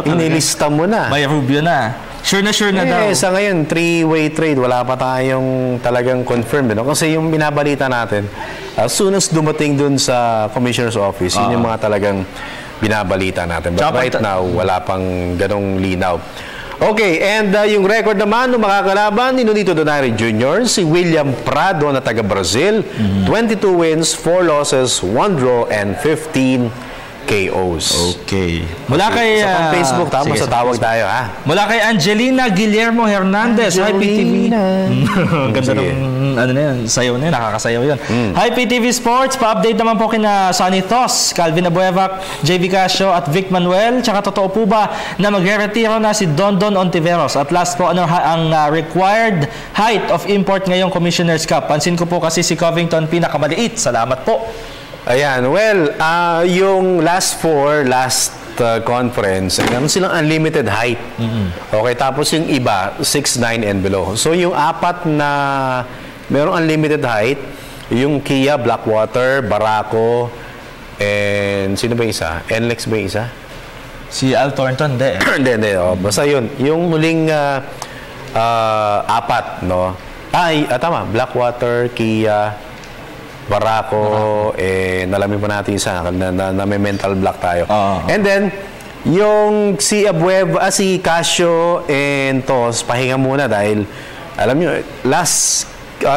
Inilista mo na. May Rubio na. Sure na daw. Sa ngayon, 3-way trade. Wala pa tayong talagang confirmed. No? Kasi yung binabalita natin, as soon as dumating dun sa Commissioner's Office, yun yung mga talagang binabalita natin. But right now, wala pang ganong linaw. Okay, and yung record naman ng makakalaban ni Nonito Donaire Jr., si William Prado na taga-Brazil, 22 wins, 4 losses, 1 draw, and 15 KOs. Okay. Mula kay... Sa Facebook, sa tawag tayo, ha? Mula kay Angelina Guillermo Hernandez. Hi, PTV. Ganda ng sayaw na yun. Nakakasayaw yun. Hi, PTV Sports. Pa-update naman po kina Sonny Tos, Calvin Abuevac, JV Casio, at Vic Manuel. Tsaka totoo po ba na magre-retiro na si Dondon Ontiveros? At last po, ang required height of import ngayong Commissioner's Cup? Pansin ko po kasi si Covington pinakamaliit. Salamat po. Ayan, yung last conference, meron silang unlimited height. Okay, tapos yung iba, 6'9" and below. So yung apat na merong unlimited height, yung Kia, Blackwater, Barako, and sino ba yung isa? NLEX ba yung isa? Si Al Thornton, Hindi. Basta yun. Yung muling apat, no? Tama, Blackwater, Kia, Barako, nalamin po natin isa na may mental block tayo. And then, yung si Casio and Tos, pahinga muna dahil, alam nyo, last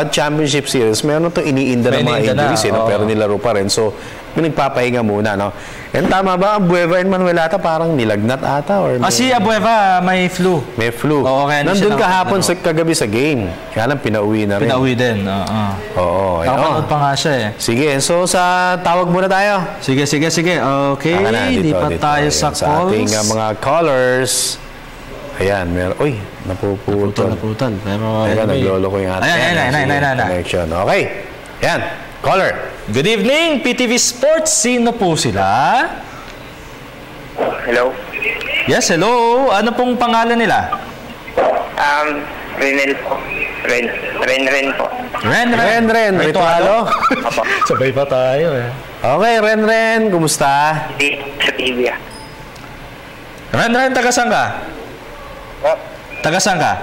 championship series, meron itong iniinda ng mga injuries, pero nilaro pa rin. So, nagpapahinga muna, no? And tama ba, Abueva and Manuelata parang nilagnat ata? Or si Abueva may flu. May flu. Nandun kahapon kagabi sa game. Kaya lang, pinauwi na rin. Pinauwi din. Oo. Nakapanood pa nga siya eh. Sige, so sa tawag muna tayo. Sige. Okay, di pa tayo sa calls. Sa ating mga callers. Ayan, meron. Uy, napuputol. Pero naglolo ko yung ating connection. Okay. Ayan, caller. Good evening, PTV Sports. Sino po sila? Hello? Yes, hello. Ano pong pangalan nila? Renel po. Ren po. Ren. Ritualo? Opo. Sabay pa tayo eh. Okay, Ren. Kumusta? Sa TV. Ren, taga saan ka? Taga saan ka?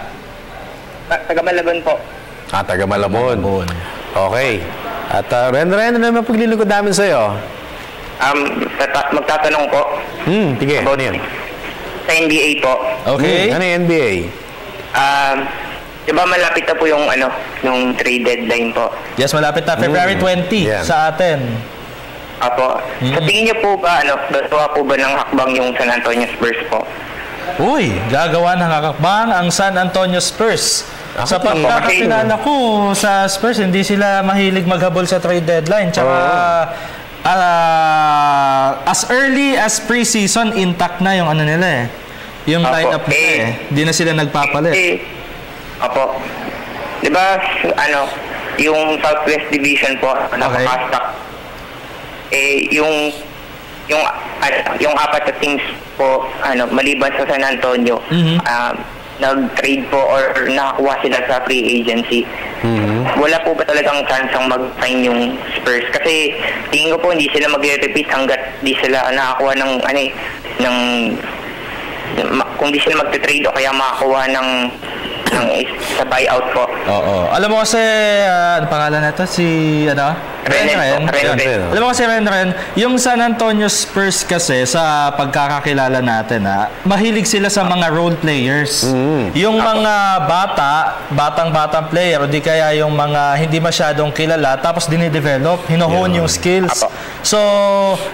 Taga Malabon po. Taga Malabon. Okay. At Ren, ano naman paglilingkod namin sa'yo? Magtatanong po. Sige, ano yun? Sa NBA po. Okay. Ano yung NBA? Diba malapit na po yung trade deadline po? Yes, malapit na. February 20 sa atin. Apo. Sa tingin niyo po ba, gagawa po ba ng hakbang yung San Antonio Spurs po? Uy, gagawa ng hakbang ang San Antonio Spurs. Sa pagkakakilala ko sa Spurs, hindi sila mahilig maghabol sa trade deadline. Tsaka as early as pre-season, intact na yung nila eh. Yung line-up nila eh. Hindi na sila nagpapalit. Apo. Diba, yung Southwest Division po, napaka-stack. Yung apat na teams po, maliban sa San Antonio, nag-trade po or nakakuha sila sa free agency. Wala po ba talagang chance ang mag-sign yung Spurs? Kasi tingin ko po hindi sila mag-repeat hanggat di sila nakakuha kung di sila mag-trade o kaya makakuha ng sa buyout po. Oo. Alam mo kasi, ano pangalan nito? Si, Ren. Alam mo kasi, Ren, yung San Antonio Spurs kasi, sa pagkakakilala natin, mahilig sila sa mga role players. Yung mga batang player, o di kaya yung mga hindi masyadong kilala, tapos dinidevelop, hinohone yung skills. So,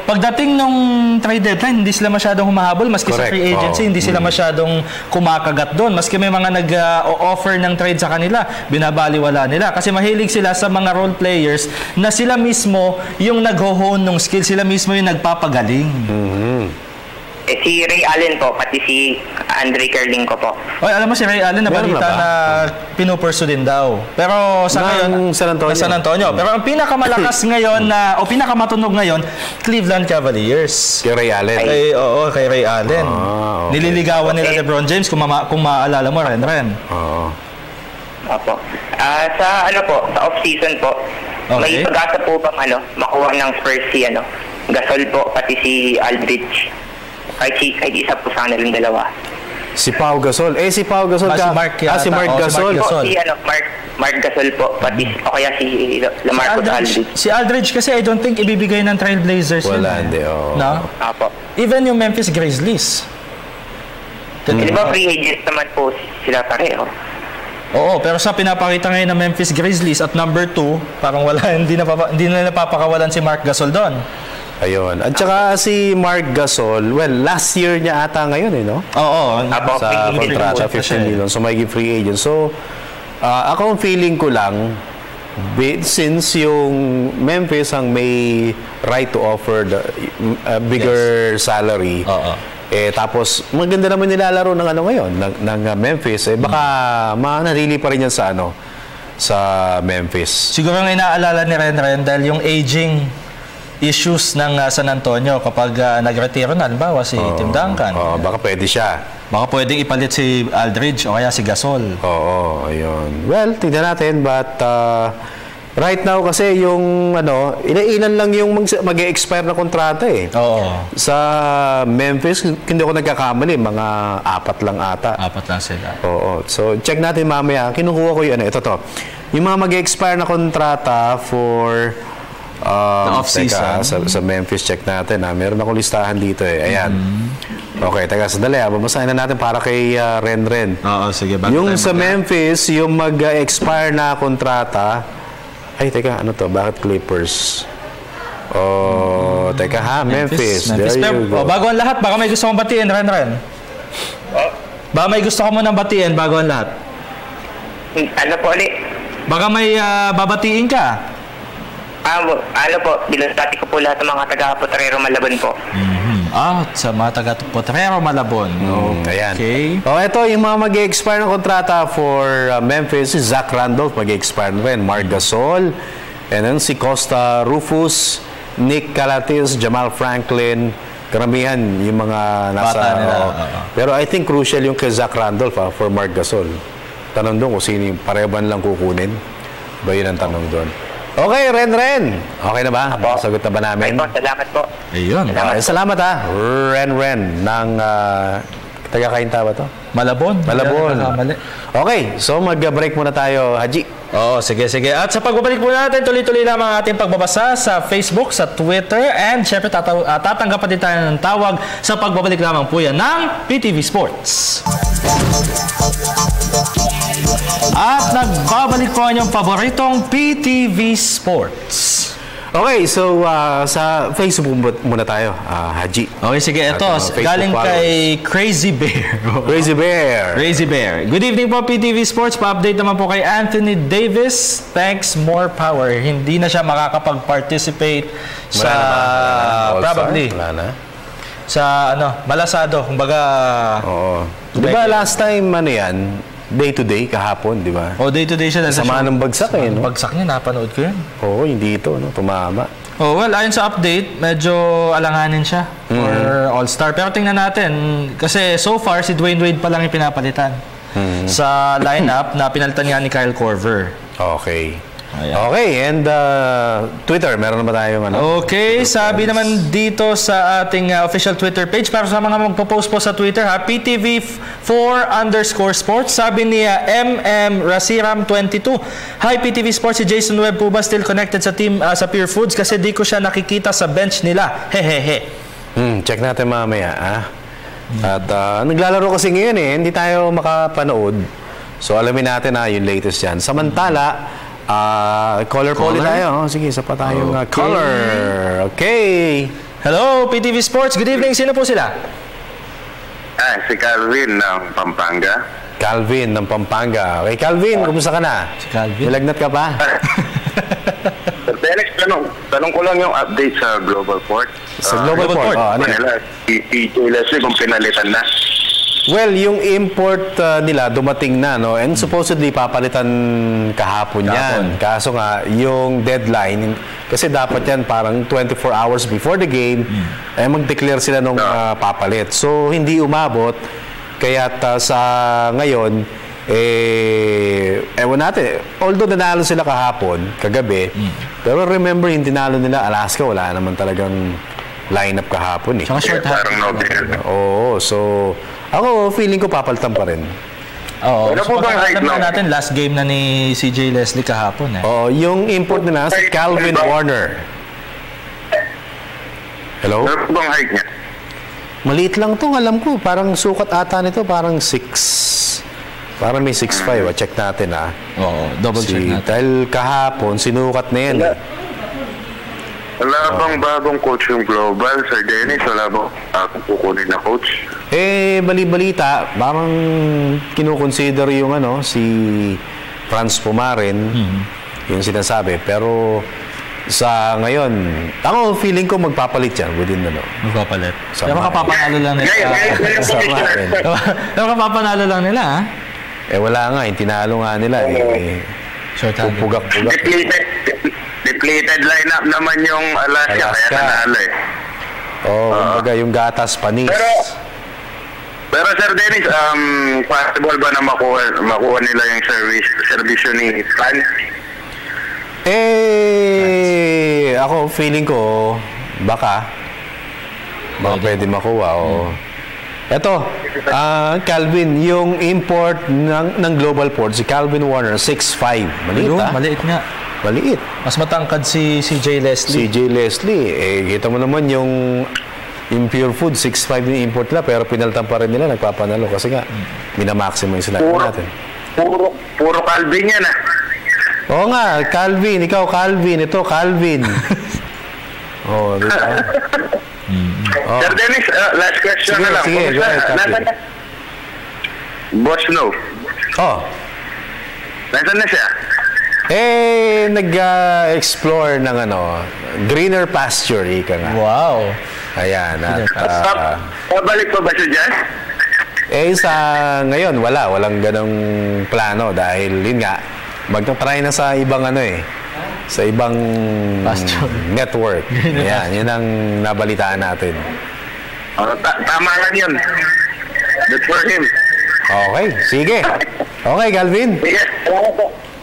pagdating nung trade deadline, hindi sila masyadong humahabol, maski sa free agency, hindi sila masyadong kumakagat doon. Maski may mga nag-offer ng trade sa kanila, binabaliwala nila. Kasi mahilig sila sa mga role players na sila mismo yung nag-hone ng skills, sila mismo yung nagpapagaling. Si Ray Allen po, pati si Andre Kerlingco po. Oy, alam mo si Ray Allen, nabalita na pinupursu din daw. Pero sa ngayon, San Antonio. Pero ang pinakamalakas ngayon o pinakamatunog ngayon, Cleveland Cavaliers. Kay Ray Allen. Kay Ray Allen. Okay. Nililigawan nila LeBron James kung maaalala mo, Ren. Opo. Sa sa off-season po, may pag-asa po bang makuha ng Spurs si Gasol po, pati si Aldridge. Kahit isa po sana yung dalawa. Si Pau Gasol. Si Pau Gasol ka. Si Marc Gasol. Marc Gasol po. Pati o kaya si LaMarcus Aldridge. Si Aldridge kasi I don't think ibibigay ng Trailblazers. Wala, hindi. No? Apo. Even yung Memphis Grizzlies. Di ba free agents naman po sila pareho? Oo, pero sa pinapakita ngayon ng Memphis Grizzlies at number 2, parang hindi na napapakawalan si Marc Gasol doon. Ayun. At saka si Marc Gasol, last year niya ata ngayon no? Oo. Sa kontrata, 15 million. So, may free agent. So, ako ang feeling ko lang, since yung Memphis ang may right to offer the bigger salary, tapos maganda naman nilalaro ng ngayon, ng Memphis, baka manarili pa rin yan sa Memphis. Siguro nga inaalala ni Ren dahil yung aging issues ng San Antonio kapag nagretiro na, halimbawa si Tim Duncan. Baka pwede siya. Baka pwedeng ipalit si Aldridge o kaya si Gasol. Ayun. Well, tingnan natin, but right now kasi yung ilan lang yung mag-e-expire na kontrata sa Memphis, hindi ako nagkakamali, mga 4 lang ata. 4 lang sila. So check natin mamaya. Kinukuha ko yung ito. Yung mga mag-e-expire na kontrata for off-season. Sa Memphis, check natin. Meron akong listahan dito Ayan. Okay, sandali. Babasahin na natin para kay Ren. Sige. Yung sa Memphis, yung mag-expire na kontrata. Ay, teka, Bakit Clippers? Memphis. There you go. Bago ang lahat, baka may gusto kong batiin, Ren. Baka may gusto ko mo nang batiin bago ang lahat. Ano po ulit? Baka may babatiin ka. Binastati ko po lahat ng mga taga-Potrero Malabon po. Sa mga taga-Potrero Malabon. Okay. Ito yung mga mag-expire ng kontrata for Memphis. Si Zach Randolph mag-expire rin. Marc Gasol. And then si Costa Rufus, Nick Calates, Jamal Franklin. Karamihan yung mga nasa... Pero I think crucial yung kay Zach Randolph for Marc Gasol. Tanong doon kung sino yung pareban lang kukunin. Ba yun ang tanong doon? Okay, Ren. Okay na ba? Sagot na ba namin? Salamat po. Ayun. Salamat Ren ng taga-Kainta ba to? Malabon. Okay, so mag-break muna tayo, Haji. Sige. At sa pagbabalik muna natin, tuloy-tuloy lamang ating pagbabasa sa Facebook, sa Twitter, and syempre tatanggapan din tayo ng tawag sa pagbabalik lamang po yan ng PTV Sports. At nagbabalik po ang inyong paboritong PTV Sports. Okay, so sa Facebook muna tayo, Haji. Okay, sige. Ito, galing kay Crazy Bear. Crazy Bear. Good evening po, PTV Sports. Pa-update naman po kay Anthony Davis. Thanks, more power. Hindi na siya makakapag-participate sa... probably. Wala na. Sa malasado. Kumbaga... Di ba last time, yan? Day-to-day, kahapon, di ba? Day-to-day siya. Sama ng bagsak Bagsak niya, napanood ko yun. Hindi ito, tumama. Ayon sa update, medyo alanganin siya for All-Star. Pero tingnan natin, kasi so far, si Dwayne Wade pa lang yung pinapalitan sa lineup na pinalitan nga ni Kyle Korver. Okay. Okay, and Twitter, meron na ba tayong ano? Okay, sabi naman dito sa ating official Twitter page, para sa mga magpo-post po sa Twitter, PTV4_sports, sabi niya Rasiram22. Hi PTV Sports, si Jason Webb po ba still connected sa team sa Pure Foods kasi di ko siya nakikita sa bench nila. Hehehe. Check natin mamaya. At naglalaro kasi ngayon hindi tayo makapanood. So alamin natin yung latest yan. Samantala, caller po ulit tayo. Sige, isa pa tayong caller. Okay. Hello, PTV Sports. Good evening. Sino po sila? Si Calvin ng Pampanga. Calvin ng Pampanga. Okay, Calvin, kumusta ka na? Si Calvin. Nilagnat ka pa? Dennis, tanong ko lang yung update sa Global Port. Sa Global Port? Ano nila? PJ Leslie kung pinalitan na. Well, yung import nila dumating na, no? And supposedly papalitan kahapon yan. Kaso nga, yung deadline, kasi dapat yan parang 24 hours before the game, mag-declare sila nung papalit. So, hindi umabot. Kaya't sa ngayon, ewan natin. Although nanalo sila kahapon, kagabi, pero remember, yung tinalo nila Alaska, wala naman talagang lineup kahapon. Oo, so ako, feeling ko papalitan pa rin. Oo. So, pagkakalam na natin, last game na ni CJ Leslie kahapon. Oo, yung import nila si Calvin Warner. Hello? Ano po bang height niya? Maliit lang to, alam ko. Parang sukat ata nito, parang 6. Parang may 6'5". Check natin Oo, double check natin. Dahil kahapon, sinukat na yan. Wala bang bagong coach yung Global, Sir Dennis? Wala bang kukunin na coach? Bali-balita, parang kinukonsider yung si Franz Pumarin, yung sinasabi. Pero sa ngayon, ako feeling ko magpapalit yan within Magpapalit. Pero makapapanalo lang nila. Pero makapapanalo lang nila, wala nga, tinalo nga nila. Short-handed. Pugak-pugak. Depleted lineup naman yung Alaska. Kaya nanalo kumbaga yung gatas, panis. Pero Sir Dennis, possible ba na makuha nila yung servisyo ni Franz? Ako feeling ko baka pwede makuha. Eto, Calvin, yung import ng Global Port, si Calvin Warner, 6'5". Maliit nga. Maliit. Mas matangkad si CJ Leslie. CJ Leslie, kita mo naman yung Pure Food, 6'5" yung import nila, pero pinalitan pa rin nila, nagpapanalo. Kasi nga, minamaximo yung sinabi natin. Puro Calvin yan Oo nga, Calvin. Ikaw, Calvin. Ito, Calvin. Diba? Sir Dennis, last question na lang. Sige, go ahead, Boss No. Nasaan na siya? Nag-explore ng greener pasture, ika nga. Wow. Ayan. Pabalik pa ba siya dyan? Sa ngayon, walang ganong plano dahil yun nga, magta-try na sa ibang sa ibang network. Yan ang nabalitaan natin. Tama lang yun. That's for him. Okay, sige. Okay, Calvin. Yes.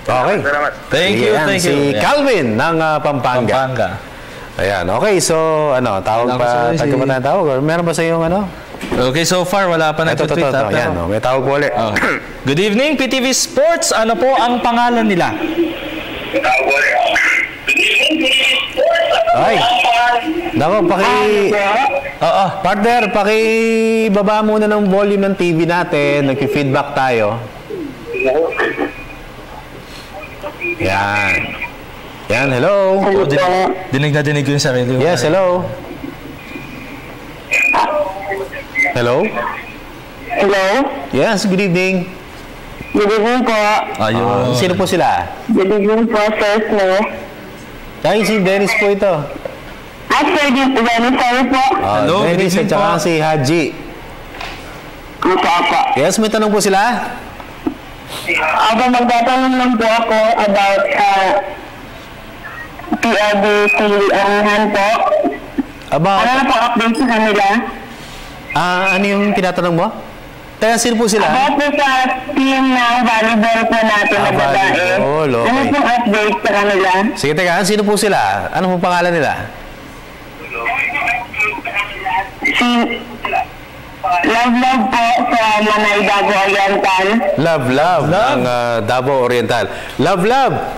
Okay. Thank you. Si Calvin ng Pampanga. Ayan, okay. So, tawag pa, tawag or meron ba sa iyong Okay, so far wala pa nag-tweet. Yan, may tawag po ulit. Good evening, PTV Sports. Ano po ang pangalan nila? Ay. Nako, partner, pakibaba muna ng volume ng TV natin. Nag-feedback tayo. Yan. Yan, hello. Dinig na dinig ko yung sarili. Yes, hello. Hello? Hello? Yes, good evening. Good evening po. Ayun. Sino po sila? Good evening po, Sir Smith. Ay, si Dennis po ito. Sir Dennis, sorry po. Hello, Dennis at saka si Haji. Opo. Yes, may tanong po sila? Magtatanong lang po ako about PLDT Anihan po. About? Ano na po update sa kanila? Ano yung tinatanong mo? Kaya sino po sila? About po sa team ng volleyball po natin na babae. Volleyball, okay. Ano pong update sa kanila? Sige, teka, sino po sila? Ano pong pangalan nila? Si Love po sa Manay Davao Oriental. Love ng Davao Oriental. Love.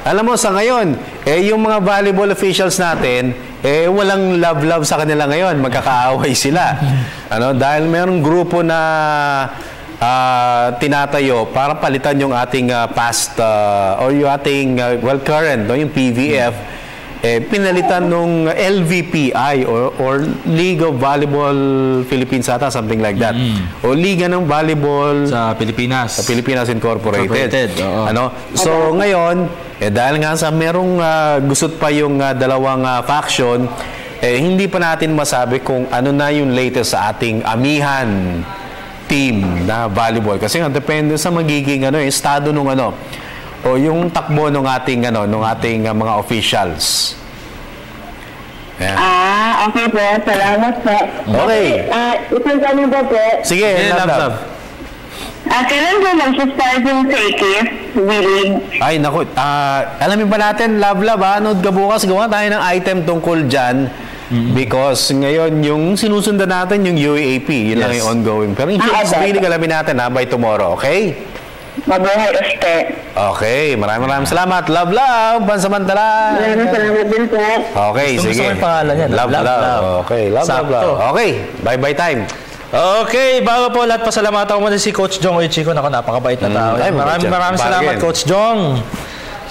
Alam mo, sa ngayon, yung mga volleyball officials natin, walang love sa kanila ngayon. Magkakaaway sila. Dahil mayroong grupo na tinatayo para palitan yung ating past or yung ating current, yung PVF, pinalitan nung LVPI or League of Volleyball Philippines ata, something like that. O Liga ng Volleyball sa Pilipinas. Sa Pilipinas Incorporated. So ngayon, dahil nga sa merong gusot pa yung dalawang faction, hindi pa natin masabi kung ano na yung latest sa ating amihan team na volleyball. Kasi nga depende sa magiging estado nung o yung takbo ng ating mga officials. Yeah. Okay po. Salamat po. Okay. Isang tanong po. Sige, love. Kailan po mag-start yung Sekis, Willing? Ay, naku. Alamin pa natin, love, anood ka bukas. Gawa tayo ng item tungkol dyan. Because ngayon, yung sinusundan natin, yung UAP. Yun lang yung ongoing. Pero yung Sekis Willing, alamin natin by tomorrow. Okay? Mabuhay, Oste. Okay, maraming salamat. Love, pansamantala. Maraming salamat din po. Okay, sige. Gusto ko yung pangalan yan. Love. Okay, love. Okay, bye time. Okay, bago po lahat, pasalamatan ko muna si Coach Jong Uichico. Napakabait na tao. Maraming salamat, Coach Jong,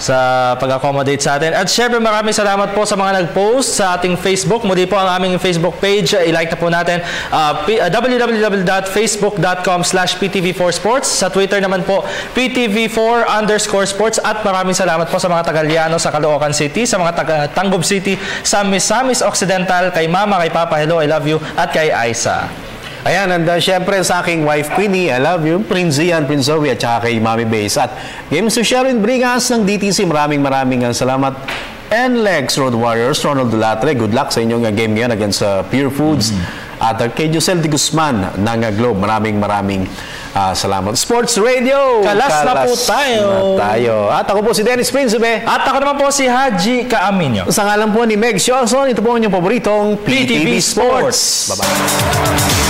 sa pag-accommodate sa atin. At syempre maraming salamat po sa mga nag-post sa ating Facebook. Muli po ang aming Facebook page. I-like na po natin www.facebook.com/PTV4Sports. Sa Twitter naman po PTV4_sports. At maraming salamat po sa mga Tagaliano sa Caloocan City, sa mga Tanggob City, sa Misamis Occidental, kay Mama, kay Papa, hello, I love you, at kay Aisa. Ayan, and syempre sa aking wife Queenie, I love you, Prince Zian, Prince Zoe, at saka kay Mami Base. At Games to Sharon Bringas ng DTC, maraming salamat. And Lex Road Warriors, Ronald Dulatre, good luck sa inyong game ngayon against Pure Foods. At kay Josel de Guzman ng Globe, maraming salamat. Sports Radio! Kalas na po tayo. At ako po si Dennis Principe. At ako naman po si Haji Kaaminyo. Sa ngalan po ni Meg Sioson, ito po ang inyong paboritong PTV Sports. Bye-bye.